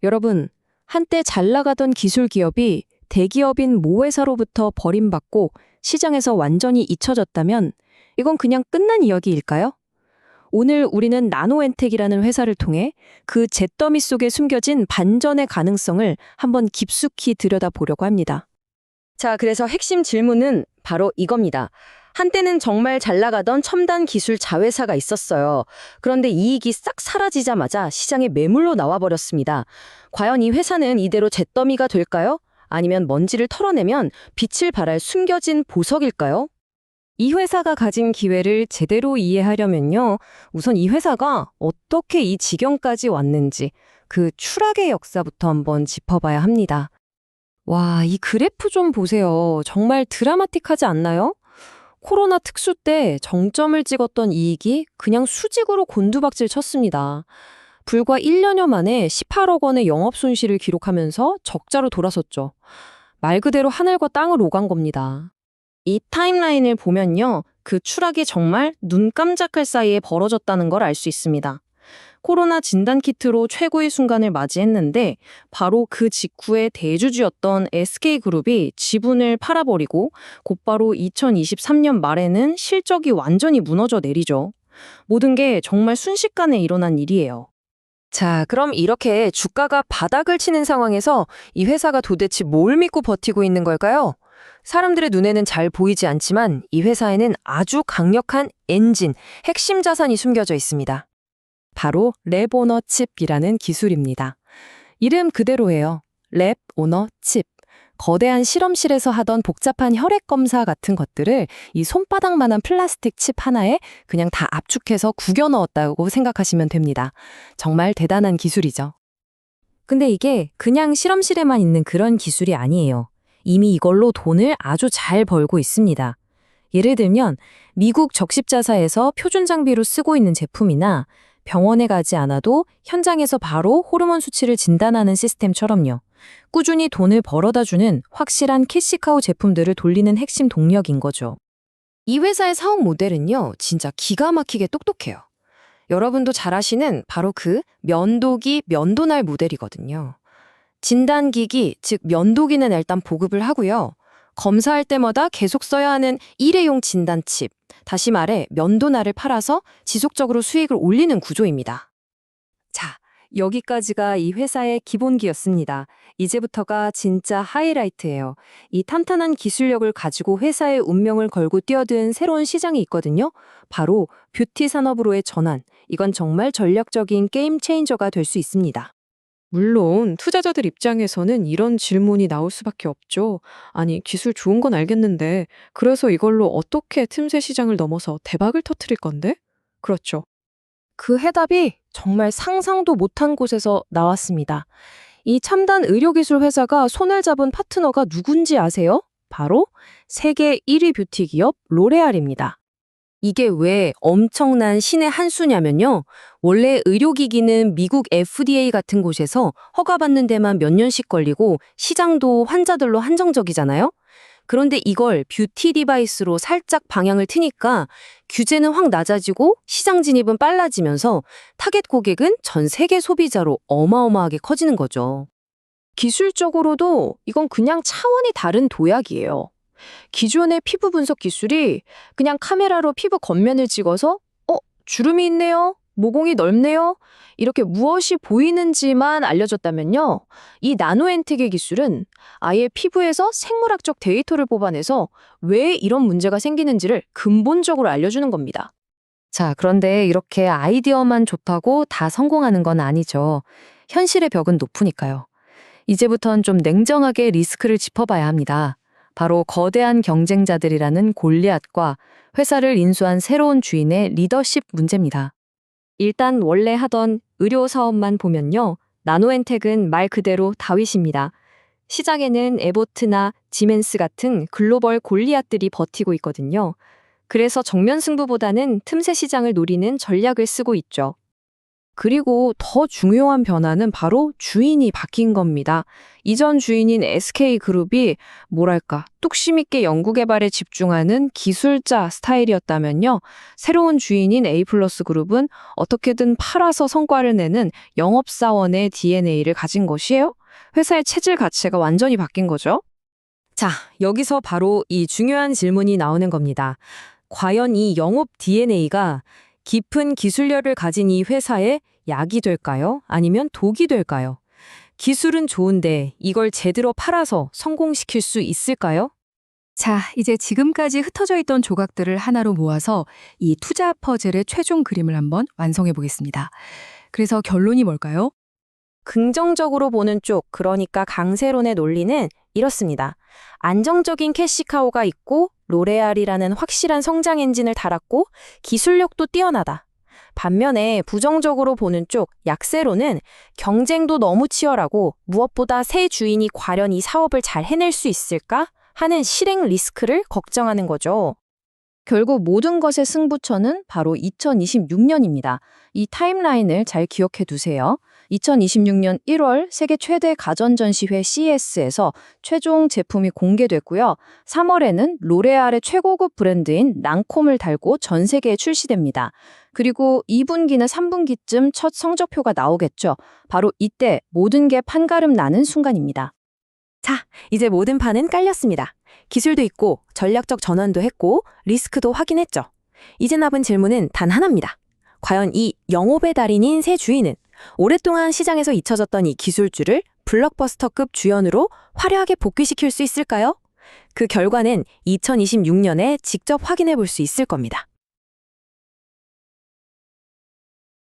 여러분, 한때 잘 나가던 기술 기업이 대기업인 모회사로부터 버림받고 시장에서 완전히 잊혀졌다면 이건 그냥 끝난 이야기일까요? 오늘 우리는 나노엔텍이라는 회사를 통해 그 잿더미 속에 숨겨진 반전의 가능성을 한번 깊숙이 들여다보려고 합니다. 자, 그래서 핵심 질문은 바로 이겁니다. 한때는 정말 잘 나가던 첨단 기술 자회사가 있었어요. 그런데 이익이 싹 사라지자마자 시장에 매물로 나와버렸습니다. 과연 이 회사는 이대로 잿더미가 될까요? 아니면 먼지를 털어내면 빛을 발할 숨겨진 보석일까요? 이 회사가 가진 기회를 제대로 이해하려면요. 우선 이 회사가 어떻게 이 지경까지 왔는지 그 추락의 역사부터 한번 짚어봐야 합니다. 와, 이 그래프 좀 보세요. 정말 드라마틱하지 않나요? 코로나 특수 때 정점을 찍었던 이익이 그냥 수직으로 곤두박질 쳤습니다. 불과 1년여 만에 18억 원의 영업 손실을 기록하면서 적자로 돌아섰죠. 말 그대로 하늘과 땅을 오간 겁니다. 이 타임라인을 보면요. 그 추락이 정말 눈 깜짝할 사이에 벌어졌다는 걸 알 수 있습니다. 코로나 진단키트로 최고의 순간을 맞이했는데 바로 그 직후에 대주주였던 SK그룹이 지분을 팔아버리고 곧바로 2023년 말에는 실적이 완전히 무너져 내리죠. 모든 게 정말 순식간에 일어난 일이에요. 자, 그럼 이렇게 주가가 바닥을 치는 상황에서 이 회사가 도대체 뭘 믿고 버티고 있는 걸까요? 사람들의 눈에는 잘 보이지 않지만 이 회사에는 아주 강력한 엔진, 핵심 자산이 숨겨져 있습니다. 바로 랩 오너 칩이라는 기술입니다. 이름 그대로예요. 랩 오너 칩. 거대한 실험실에서 하던 복잡한 혈액 검사 같은 것들을 이 손바닥만한 플라스틱 칩 하나에 그냥 다 압축해서 구겨 넣었다고 생각하시면 됩니다. 정말 대단한 기술이죠. 근데 이게 그냥 실험실에만 있는 그런 기술이 아니에요. 이미 이걸로 돈을 아주 잘 벌고 있습니다. 예를 들면 미국 적십자사에서 표준 장비로 쓰고 있는 제품이나 병원에 가지 않아도 현장에서 바로 호르몬 수치를 진단하는 시스템처럼요. 꾸준히 돈을 벌어다주는 확실한 캐시카우 제품들을 돌리는 핵심 동력인 거죠. 이 회사의 사업 모델은요, 진짜 기가 막히게 똑똑해요. 여러분도 잘 아시는 바로 그 면도기, 면도날 모델이거든요. 진단기기, 즉 면도기는 일단 보급을 하고요. 검사할 때마다 계속 써야 하는 일회용 진단칩, 다시 말해 면도날을 팔아서 지속적으로 수익을 올리는 구조입니다. 자, 여기까지가 이 회사의 기본기였습니다. 이제부터가 진짜 하이라이트예요. 이 탄탄한 기술력을 가지고 회사의 운명을 걸고 뛰어든 새로운 시장이 있거든요. 바로 뷰티 산업으로의 전환. 이건 정말 전략적인 게임 체인저가 될 수 있습니다. 물론 투자자들 입장에서는 이런 질문이 나올 수밖에 없죠. 아니, 기술 좋은 건 알겠는데 그래서 이걸로 어떻게 틈새 시장을 넘어서 대박을 터뜨릴 건데? 그렇죠. 그 해답이 정말 상상도 못한 곳에서 나왔습니다. 이 첨단 의료기술 회사가 손을 잡은 파트너가 누군지 아세요? 바로 세계 1위 뷰티 기업 로레알입니다. 이게 왜 엄청난 신의 한 수냐면요. 원래 의료기기는 미국 FDA 같은 곳에서 허가받는 데만 몇 년씩 걸리고 시장도 환자들로 한정적이잖아요. 그런데 이걸 뷰티 디바이스로 살짝 방향을 트니까 규제는 확 낮아지고 시장 진입은 빨라지면서 타겟 고객은 전 세계 소비자로 어마어마하게 커지는 거죠. 기술적으로도 이건 그냥 차원이 다른 도약이에요. 기존의 피부 분석 기술이 그냥 카메라로 피부 겉면을 찍어서 주름이 있네요. 모공이 넓네요. 이렇게 무엇이 보이는지만 알려줬다면요. 이 나노엔텍의 기술은 아예 피부에서 생물학적 데이터를 뽑아내서 왜 이런 문제가 생기는지를 근본적으로 알려주는 겁니다. 자, 그런데 이렇게 아이디어만 좋다고 다 성공하는 건 아니죠. 현실의 벽은 높으니까요. 이제부턴 좀 냉정하게 리스크를 짚어봐야 합니다. 바로 거대한 경쟁자들이라는 골리앗과 회사를 인수한 새로운 주인의 리더십 문제입니다. 일단 원래 하던 의료 사업만 보면요. 나노엔텍은 말 그대로 다윗입니다. 시장에는 에보트나 지멘스 같은 글로벌 골리앗들이 버티고 있거든요. 그래서 정면 승부보다는 틈새 시장을 노리는 전략을 쓰고 있죠. 그리고 더 중요한 변화는 바로 주인이 바뀐 겁니다. 이전 주인인 SK그룹이 뭐랄까 뚝심 있게 연구개발에 집중하는 기술자 스타일이었다면요. 새로운 주인인 A플러스그룹은 어떻게든 팔아서 성과를 내는 영업사원의 DNA를 가진 것이에요. 회사의 체질 가치가 완전히 바뀐 거죠. 자, 여기서 바로 이 중요한 질문이 나오는 겁니다. 과연 이 영업 DNA가 깊은 기술력을 가진 이 회사의 약이 될까요? 아니면 독이 될까요? 기술은 좋은데 이걸 제대로 팔아서 성공시킬 수 있을까요? 자, 이제 지금까지 흩어져 있던 조각들을 하나로 모아서 이 투자 퍼즐의 최종 그림을 한번 완성해 보겠습니다. 그래서 결론이 뭘까요? 긍정적으로 보는 쪽, 그러니까 강세론의 논리는 이렇습니다. 안정적인 캐시카우가 있고 로레알이라는 확실한 성장 엔진을 달았고 기술력도 뛰어나다. 반면에 부정적으로 보는 쪽, 약세론은 경쟁도 너무 치열하고 무엇보다 새 주인이 과연 이 사업을 잘 해낼 수 있을까 하는 실행 리스크를 걱정하는 거죠. 결국 모든 것의 승부처는 바로 2026년입니다. 이 타임라인을 잘 기억해 두세요. 2026년 1월 세계 최대 가전전시회 CES에서 최종 제품이 공개됐고요. 3월에는 로레알의 최고급 브랜드인 랑콤을 달고 전 세계에 출시됩니다. 그리고 2분기는 3분기쯤 첫 성적표가 나오겠죠. 바로 이때 모든 게 판가름 나는 순간입니다. 자, 이제 모든 판은 깔렸습니다. 기술도 있고 전략적 전환도 했고 리스크도 확인했죠. 이제 남은 질문은 단 하나입니다. 과연 이 영업의 달인인 새 주인은 오랫동안 시장에서 잊혀졌던 이 기술주를 블록버스터급 주연으로 화려하게 복귀시킬 수 있을까요? 그 결과는 2026년에 직접 확인해 볼 수 있을 겁니다.